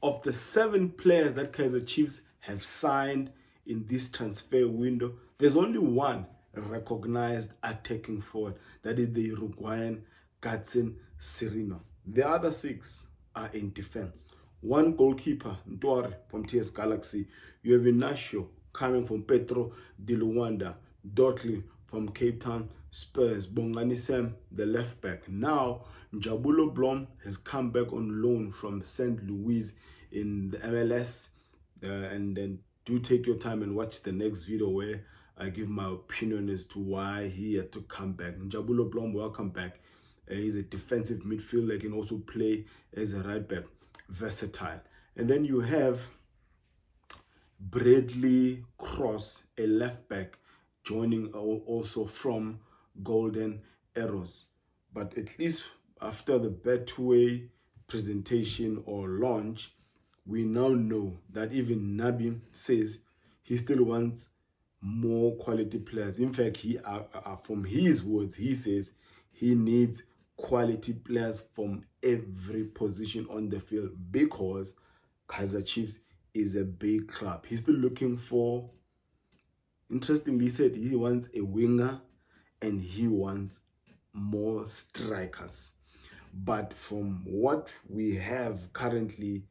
of the 7 players that Kaizer Chiefs have signed in this transfer window, there's only one recognized attacking forward. That is the Uruguayan Gatsin Serino. The other 6 are in defense. One goalkeeper, Ntwari from TS Galaxy. You have Inacio coming from Petro de Luanda. Dotley from Cape Town Spurs. Bongani Sam, the left back. Now, Njabulo Blom has come back on loan from St. Louis in the MLS. And then do take your time and watch the next video where I give my opinion as to why he had to come back. Njabulo Blom, welcome back. He's a defensive midfielder. He can also play as a right back. Versatile. And then you have Bradley Cross, a left back, joining also from Golden Arrows. But at least after the Betway presentation or launch, we now know that even Nabi says he still wants more quality players. In fact, from his words, he says he needs quality players from every position on the field because Kaizer Chiefs is a big club. He's still looking for, interestingly, he said he wants a winger and he wants more strikers. But from what we have currently,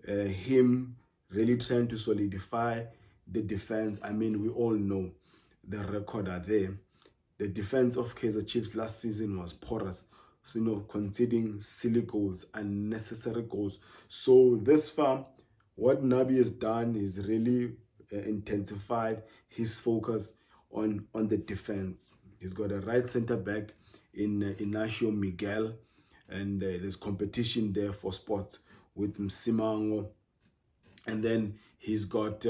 him really trying to solidify the defense. I mean, we all know the record are there. The defense of Kaizer Chiefs last season was porous. So, conceding silly goals, unnecessary goals. So this far, what Nabi has done is really intensified his focus on the defense. He's got a right center back in Inacio Miguel, and there's competition there for spots with Msimango. And then he's got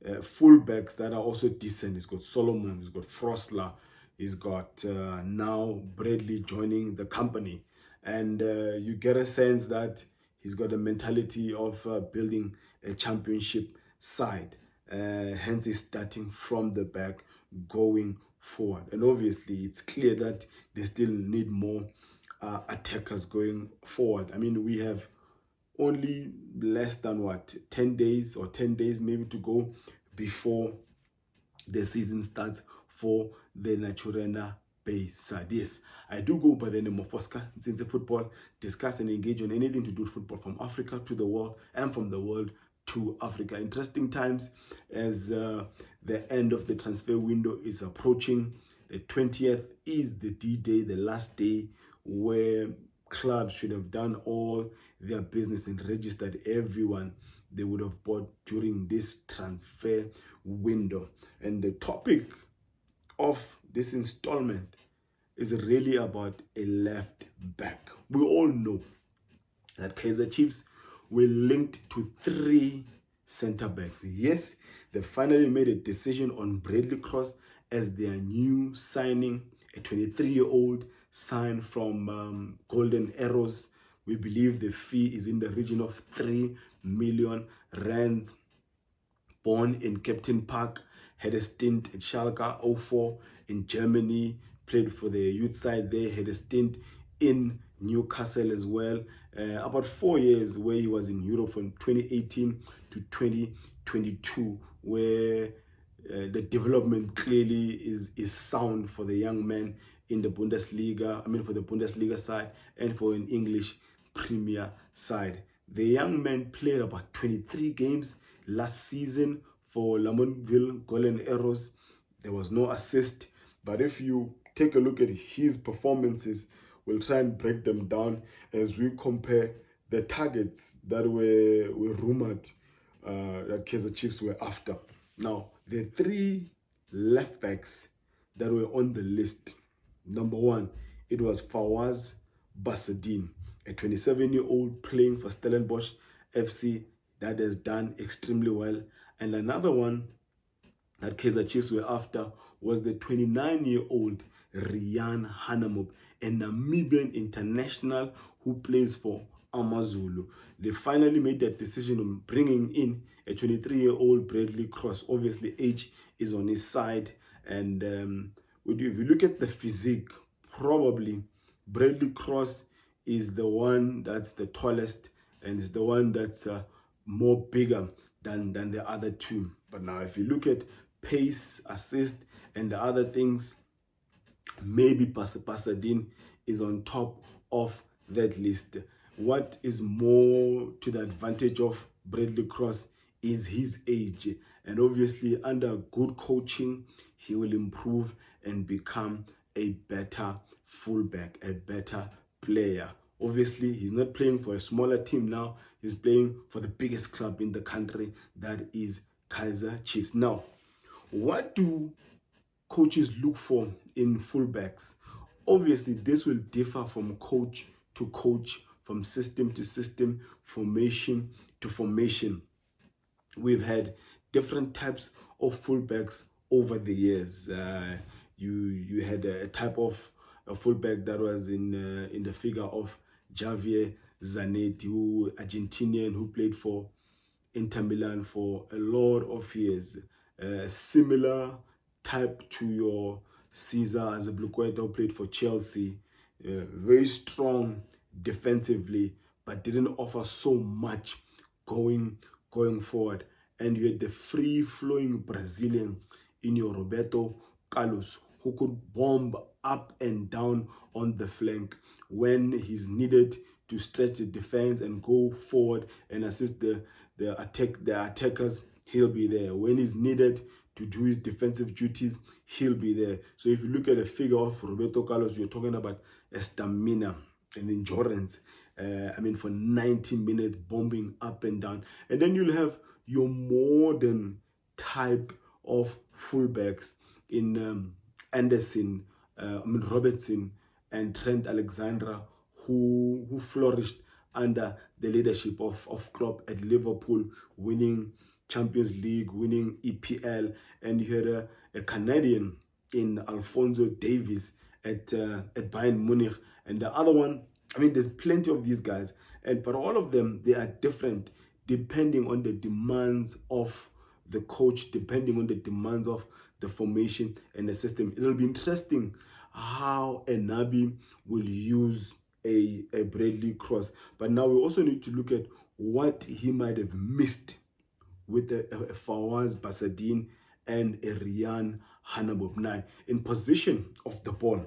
fullbacks that are also decent. He's got Solomon, he's got Frostler, he's got now Bradley joining the company. And you get a sense that he's got a mentality of building a championship side. Hence, he's starting from the back, going forward. And obviously, it's clear that they still need more attackers going forward. I mean, we have only less than 10 days or 10 days maybe to go before the season starts for the Naturena side. Yes, I do go by the name of Oscar Nzinze Football, discuss and engage on anything to do with football from Africa to the world and from the world to Africa. Interesting times as the end of the transfer window is approaching. The 20th is the D-Day, the last day where clubs should have done all their business and registered everyone they would have bought during this transfer window. And the topic of this installment is really about a left back. We all know that Kaizer Chiefs were linked to 3 center backs. Yes, they finally made a decision on Bradley Cross as their new signing, a 23-year-old signed from Golden Arrows. We believe the fee is in the region of 3 million rands. Born in Captain Park, had a stint at Schalke 04 in Germany, played for the youth side there, had a stint in Newcastle as well. About 4 years where he was in Europe from 2018 to 2022, where the development clearly is sound for the young man in the Bundesliga, for the Bundesliga side and for an English Premier side. The young man played about 23 games last season for Lamontville Golden Arrows. There was no assist, but if you take a look at his performances, we'll try and break them down as we compare the targets that were rumored that Kaizer Chiefs were after. Now, the 3 left backs that were on the list. Number 1, it was FAWAAZ Basadien, a 27-year-old playing for Stellenbosch FC that has done extremely well. And another one that Kaizer Chiefs were after was the 29-year-old RIAAN HANAMUB, a Namibian international who plays for AmaZulu. They finally made that decision on bringing in a 23-year-old Bradley Cross. Obviously, age is on his side. And if you look at the physique, probably Bradley Cross is the one that's the tallest and it's the one that's more bigger than the other two. But now if you look at pace, assist, and the other things, maybe Basadien is on top of that list. What is more to the advantage of Bradley Cross is his age, and obviously under good coaching he will improve and become a better fullback, a better player. Obviously he's not playing for a smaller team now, he's playing for the biggest club in the country, that is Kaizer Chiefs. Now, what do coaches look for in fullbacks? Obviously this will differ from coach to coach, from system to system, formation to formation. We've had different types of fullbacks over the years. You had a type of a fullback that was in the figure of Javier Zanetti, who Argentinian, who played for Inter Milan for a lot of years. Similar type to your Cesar Azpilicueta, who played for Chelsea. Very strong defensively, but didn't offer so much going forward. And you had the free-flowing Brazilians in your Roberto Carlos, who could bomb up and down on the flank when he's needed to stretch the defense and go forward and assist the attackers. He'll be there. When he's needed to do his defensive duties, he'll be there. So if you look at the figure of Roberto Carlos, you're talking about a stamina and endurance. For 90 minutes bombing up and down. And then you'll have your modern type of fullbacks in Anderson, Robertson, and Trent Alexander, who flourished under the leadership of Klopp at Liverpool, winning Champions League, winning EPL, and you had a Canadian in Alphonso Davies at Bayern Munich, and the other one, there's plenty of these guys, but all of them, they are different depending on the demands of the coach, depending on the demands of the formation and the system. It'll be interesting how a Nabi will use a Bradley Cross. But now we also need to look at what he might have missed with a FAWAAZ Basadien and a RIAAN HANAMUB. Now, in position of the ball,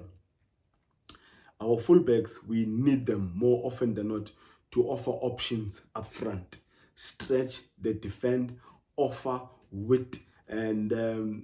our fullbacks, we need them more often than not to offer options up front, stretch the defend, offer width, and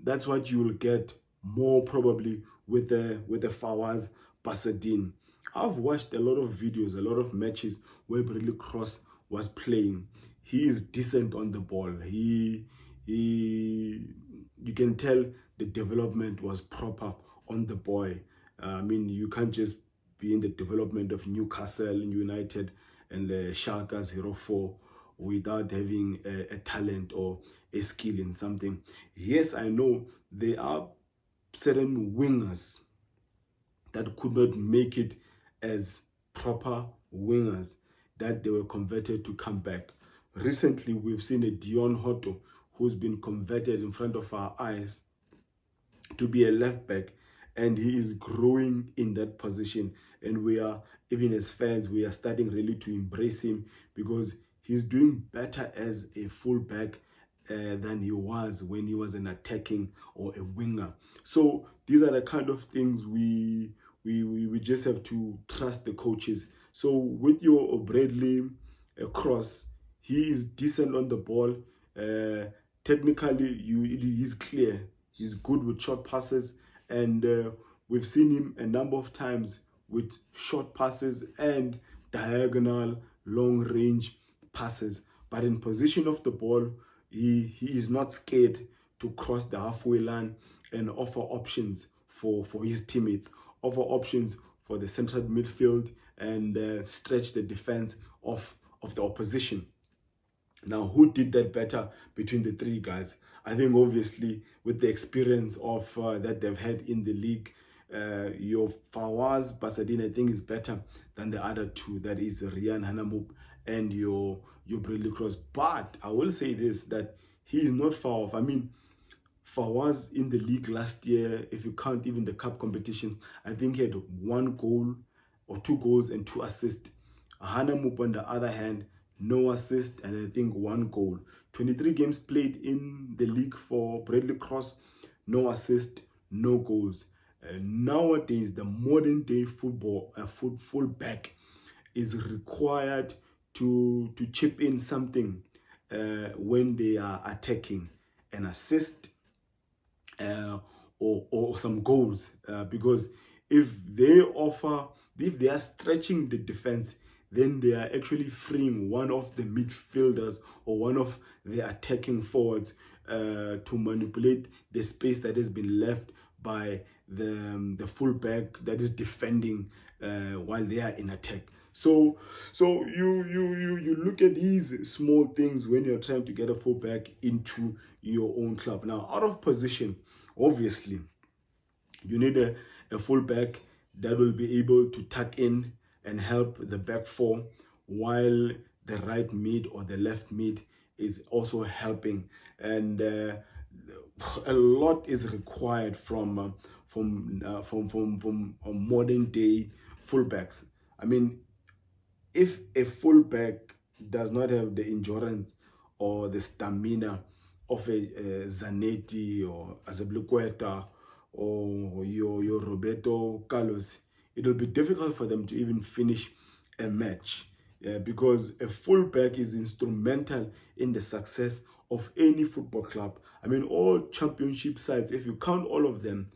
that's what you will get more probably with the FAWAAZ Basadien. I've watched a lot of videos, a lot of matches where Bradley Cross was playing. He is decent on the ball. You can tell the development was proper on the boy. You can't just be in the development of Newcastle United and the Schalke 04 without having a talent or a skill in something. Yes, I know there are certain wingers that could not make it as proper wingers, that they were converted to come back. Recently, we've seen a Dion Hoto who's been converted in front of our eyes to be a left back, and he is growing in that position. And we are, even as fans, we are starting really to embrace him because he's doing better as a fullback than he was when he was an attacking or a winger. So these are the kind of things we just have to trust the coaches. So with your Bradley Cross, he is decent on the ball. Technically, he's clear. He's good with short passes, and we've seen him a number of times with short passes and diagonal long-range passes. But in position of the ball, he is not scared to cross the halfway line and offer options for his teammates, offer options for the central midfield, and stretch the defense of the opposition. Now, who did that better between the three guys? I think obviously with the experience of that they've had in the league, your FAWAAZ Basadien, I think, is better than the other two. That is RIAAN HANAMUB and your Bradley Cross. But I will say this, that he is not far off. FAWAAZ in the league last year, if you count even the cup competition, I think he had 1 goal or 2 goals and 2 assists. HANAMUB, on the other hand, no assist, and I think 1 goal. 23 games played in the league for Bradley Cross, no assist, no goals. Nowadays, the modern day football, fullback is required to chip in something when they are attacking, an assist or some goals, because if they are stretching the defense, then they are actually freeing one of the midfielders or one of the attacking forwards to manipulate the space that has been left by the fullback that is defending while they are in attack. So you look at these small things when you're trying to get a fullback into your own club. Now, out of position, obviously, you need a fullback that will be able to tuck in and help the back four, while the right mid or the left mid is also helping. And a lot is required from modern day fullbacks. I mean, if a fullback does not have the endurance or the stamina of a Zanetti or Azpilicueta or your Roberto Carlos, it will be difficult for them to even finish a match, because a fullback is instrumental in the success of any football club. I mean, all championship sides, if you count all of them,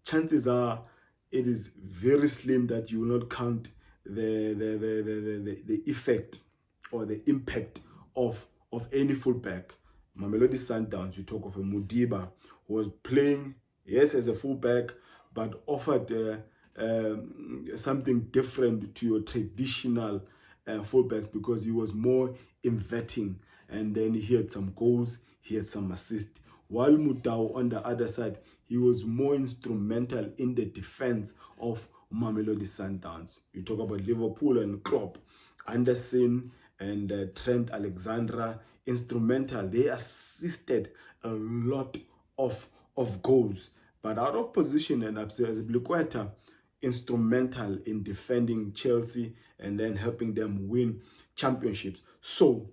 chances are it is very slim that you will not count the effect or the impact of any fullback. Mamelodi Sundowns, you talk of a Mudiba who was playing, yes, as a fullback, but offered something different to your traditional fullbacks, because he was more inverting, and then he had some goals, he had some assists. While Motaung, on the other side, he was more instrumental in the defense of Mamelodi Sundowns. You talk about Liverpool and Klopp, Anderson and Trent Alexander, instrumental. They assisted a lot of goals. But out of position, and Azpilicueta, instrumental in defending Chelsea and then helping them win championships. So,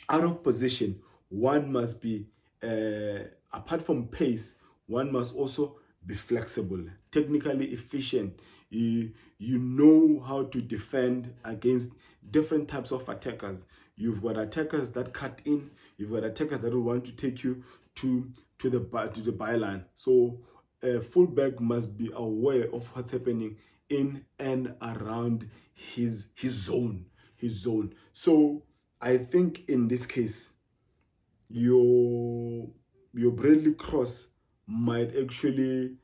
out of position, one must be, apart from pace, one must also be flexible, technically efficient. You know how to defend against different types of attackers. You've got attackers that cut in. You've got attackers that will want to take you to the byline. So a fullback must be aware of what's happening in and around his zone. So I think in this case, your Bradley Cross might actually,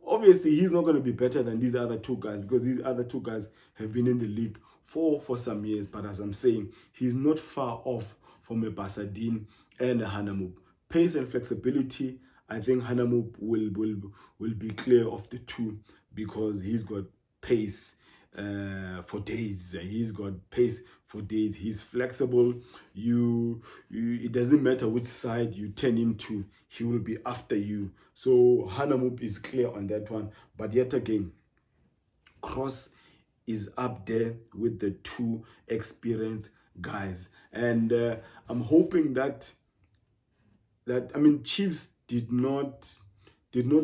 obviously he's not going to be better than these other two guys, because these other two guys have been in the league for some years. But as I'm saying, he's not far off from a Basadien and a HANAMUB. Pace and flexibility, I think HANAMUB will be clear of the two, because he's got pace for days. He's got pace for days. He's flexible. It doesn't matter which side you turn him to, he will be after you. So HANAMUB is clear on that one. But yet again, Cross is up there with the two experienced guys, and I'm hoping that I mean, Chiefs did not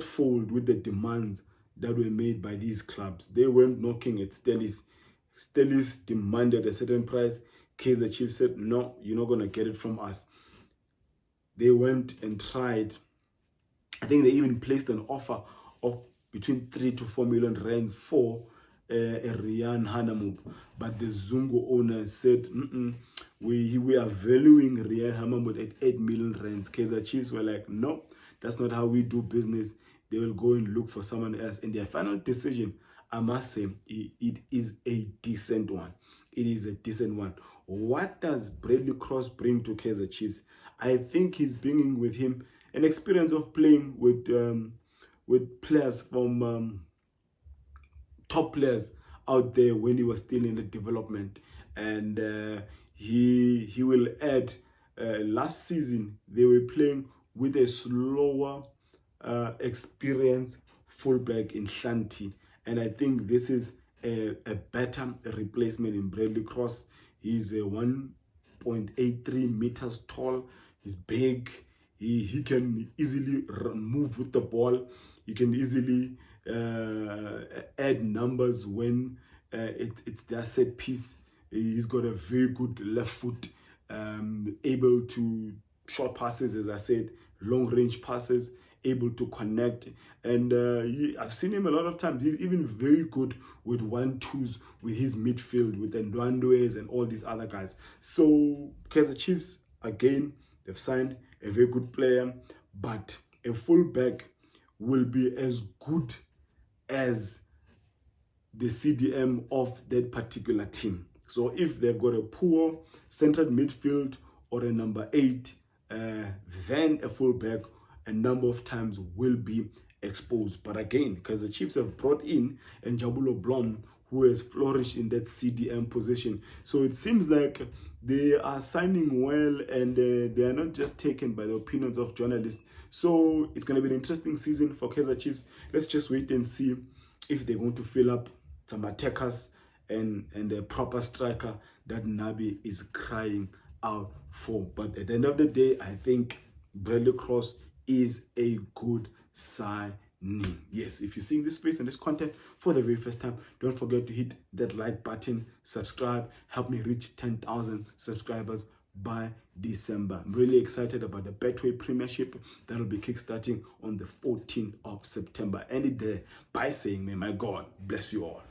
fold with the demands that were made by these clubs. They weren't knocking at Stellis. Stellis demanded a certain price. Kaizer Chiefs said, no, you're not going to get it from us. They went and tried. I think they even placed an offer of between 3 to 4 million rand for a RIAAN HANAMUB. But the Zungu owner said, we are valuing RIAAN HANAMUB at 8 million rands. Kaizer Chiefs were like, no, that's not how we do business. They will go and look for someone else. And their final decision, I must say, it is a decent one. It is a decent one. What does Bradley Cross bring to Kaizer Chiefs? I think he's bringing with him an experience of playing with players from top players out there when he was still in the development. And he will add, last season they were playing with a slower experienced fullback in Shanti, and I think this is a better replacement in Bradley Cross. He's a 1.83 meters tall. He's big. He can easily move with the ball. He can easily add numbers when it's their set piece. He's got a very good left foot, able to short passes, as I said, long range passes, able to connect. And I've seen him a lot of times. He's even very good with 1-2s with his midfield, with Ndwandoes and all these other guys. So Kaizer Chiefs, again, they've signed a very good player, but a fullback will be as good as the CDM of that particular team. So if they've got a poor central midfield or a number 8, then a fullback a number of times will be exposed. But again, because the Chiefs have brought in Njabulo Blom, who has flourished in that CDM position. So it seems like they are signing well, and they are not just taken by the opinions of journalists. So it's going to be an interesting season for Kaizer Chiefs. Let's just wait and see if they're going to fill up some attackers and a proper striker that Nabi is crying out for. But at the end of the day, I think Bradley Cross is a good signing. Yes, if you're seeing this space and this content for the very first time, don't forget to hit that like button, subscribe, help me reach 10,000 subscribers by December. I'm really excited about the Betway Premiership that will be kickstarting on the 14th of September. End it there by saying, may my God bless you all.